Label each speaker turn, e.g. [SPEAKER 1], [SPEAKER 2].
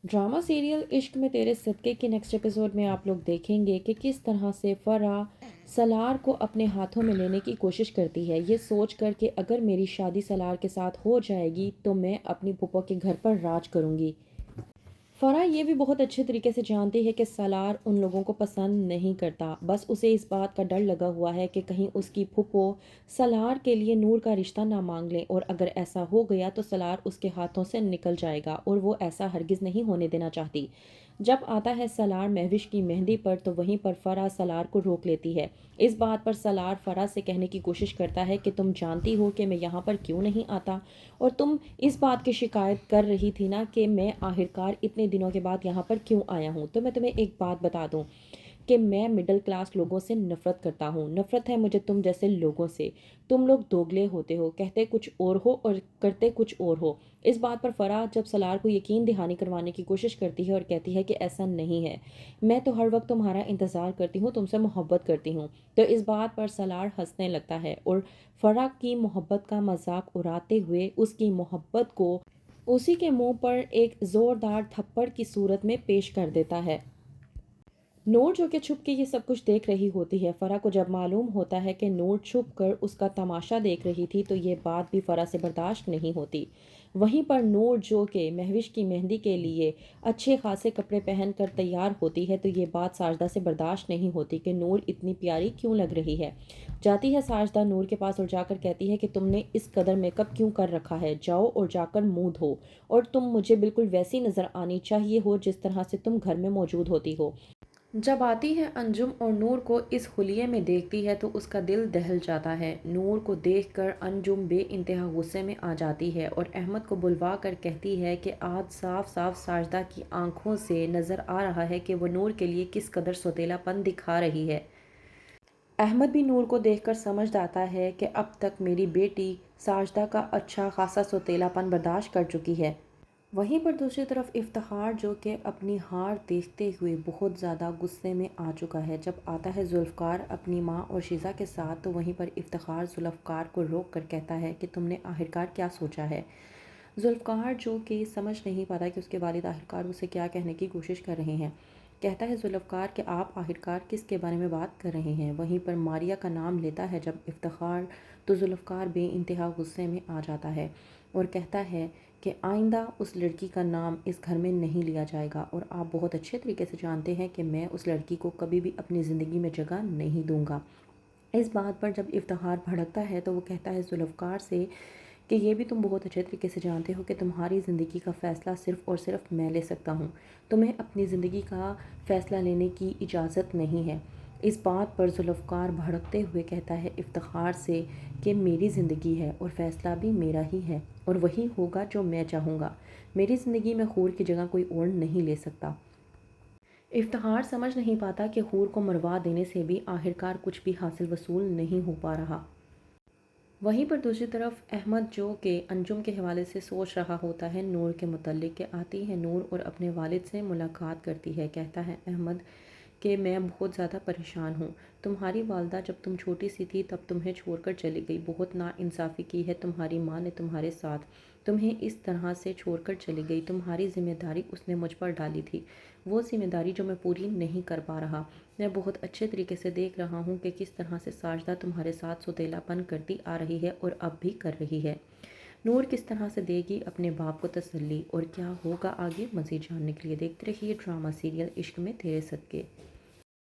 [SPEAKER 1] Drama serial इश्क में तेरे सदक़े के नेक्स्ट एपिसोड में आप लोग देखेंगे कि किस तरह से फ़राह सलार को अपने हाथों में लेने की कोशिश करती है, ये सोच कर कि अगर मेरी शादी सलार के साथ हो जाएगी तो मैं अपनी फूफा के घर पर राज करूँगी। फ़राह ये भी बहुत अच्छे तरीके से जानती है कि सलार उन लोगों को पसंद नहीं करता, बस उसे इस बात का डर लगा हुआ है कि कहीं उसकी फूफो सलार के लिए नूर का रिश्ता ना मांग लें, और अगर ऐसा हो गया तो सलार उसके हाथों से निकल जाएगा और वो ऐसा हरगिज़ नहीं होने देना चाहती। जब आता है सलार महविश की मेहंदी पर तो वहीं पर फ़राह सलार को रोक लेती है। इस बात पर सलार फ़राह से कहने की कोशिश करता है कि तुम जानती हो कि मैं यहाँ पर क्यों नहीं आता, और तुम इस बात की शिकायत कर रही थी ना कि मैं आखिरकार इतने दिनों के बाद यहाँ पर क्यों आया हूँ। तो मैं तुम्हें एक बात बता दूँ कि मैं मिडिल क्लास लोगों से नफ़रत करता हूँ। नफ़रत है मुझे तुम जैसे लोगों से। तुम लोग दोगले होते हो, कहते कुछ और हो और करते कुछ और हो। इस बात पर फ़राह जब सलार को यकीन दहानी करवाने की कोशिश करती है और कहती है कि ऐसा नहीं है, मैं तो हर वक्त तुम्हारा इंतज़ार करती हूँ, तुमसे मोहब्बत करती हूँ, तो इस बात पर सलार हंसने लगता है और फ़राह की मोहब्बत का मजाक उड़ाते हुए उसकी मोहब्बत को उसी के मुंह पर एक ज़ोरदार थप्पड़ की सूरत में पेश कर देता है। नूर जो कि छुप के ये सब कुछ देख रही होती है, फ़राह को जब मालूम होता है कि नूर छुप कर उसका तमाशा देख रही थी तो ये बात भी फ़राह से बर्दाश्त नहीं होती। वहीं पर नूर जो कि महविश की मेहंदी के लिए अच्छे खासे कपड़े पहन कर तैयार होती है तो ये बात साजदा से बर्दाश्त नहीं होती कि नूर इतनी प्यारी क्यों लग रही है। जाती है साजदा नूर के पास और जाकर कहती है कि तुमने इस कदर मेकअप क्यों कर रखा है, जाओ और जाकर मुंह धो, और तुम मुझे बिल्कुल वैसी नज़र आनी चाहिए हो जिस तरह से तुम घर में मौजूद होती हो। जब आती है अंजुम और नूर को इस हुलिये में देखती है तो उसका दिल दहल जाता है। नूर को देखकर अंजुम बेइंतहा गुस्से में आ जाती है और अहमद को बुलवा कर कहती है कि आज साफ साफ साजदा की आंखों से नज़र आ रहा है कि वो नूर के लिए किस कदर सौतेलापन दिखा रही है। अहमद भी नूर को देखकर समझ जाता है कि अब तक मेरी बेटी साजदा का अच्छा खासा सौतेलापन बर्दाश्त कर चुकी है। वहीं पर दूसरी तरफ इफ्तिखार जो कि अपनी हार देखते हुए बहुत ज़्यादा गुस्से में आ चुका है। जब आता है जुल्फ़कार अपनी माँ और शीज़ा के साथ तो वहीं पर इफ्तिखार जुल्फ़कार को रोक कर कहता है कि तुमने आखिरकार क्या सोचा है। जुल्फ़कार जो कि समझ नहीं पाता कि उसके वालिद आखिरकार उसे क्या कहने की कोशिश कर रहे हैं। कहता है जुल्फ़कार कि आप आखिरकार किसके बारे में बात कर रहे हैं। वहीं पर मारिया का नाम लेता है जब इफ्तिखार तो जुल्फ़कार बेइंतहा गुस्से में आ जाता है और कहता है कि आइंदा उस लड़की का नाम इस घर में नहीं लिया जाएगा, और आप बहुत अच्छे तरीके से जानते हैं कि मैं उस लड़की को कभी भी अपनी ज़िंदगी में जगह नहीं दूंगा। इस बात पर जब इफ्तिखार भड़कता है तो वो कहता है जुल्फ़कार से कि ये भी तुम बहुत अच्छे तरीके से जानते हो कि तुम्हारी ज़िंदगी का फ़ैसला सिर्फ़ और सिर्फ मैं ले सकता हूँ, तुम्हें अपनी ज़िंदगी का फ़ैसला लेने की इजाज़त नहीं है। इस बात पर जुल्फ़कार भड़कते हुए कहता है इफ्तिखार से कि मेरी ज़िंदगी है और फ़ैसला भी मेरा ही है और वही होगा जो मैं चाहूँगा। मेरी ज़िंदगी में हूर की जगह कोई और नहीं ले सकता। इफ्तिखार समझ नहीं पाता कि हूर को मरवा देने से भी आखिरकार कुछ भी हासिल वसूल नहीं हो पा रहा। वहीं पर दूसरी तरफ अहमद जो कि अंजुम के हवाले से सोच रहा होता है नूर के मुतल्लिक के आती है नूर और अपने वालिद से मुलाकात करती है। कहता है अहमद कि मैं बहुत ज़्यादा परेशान हूँ। तुम्हारी वालदा जब तुम छोटी सी थी तब तुम्हें छोड़कर चली गई। बहुत नाइंसाफ़ी की है तुम्हारी माँ ने तुम्हारे साथ। तुम्हें इस तरह से छोड़कर चली गई। तुम्हारी ज़िम्मेदारी उसने मुझ पर डाली थी, वो ज़िम्मेदारी जो मैं पूरी नहीं कर पा रहा। मैं बहुत अच्छे तरीके से देख रहा हूँ कि किस तरह से साजदा तुम्हारे साथ सौतेलापन करती आ रही है और अब भी कर रही है। नूर किस तरह से देगी अपने बाप को तसल्ली, और क्या होगा आगे मज़ीद जानने के लिए देखते रहिए ड्रामा सीरियल इश्क में तेरे सदके।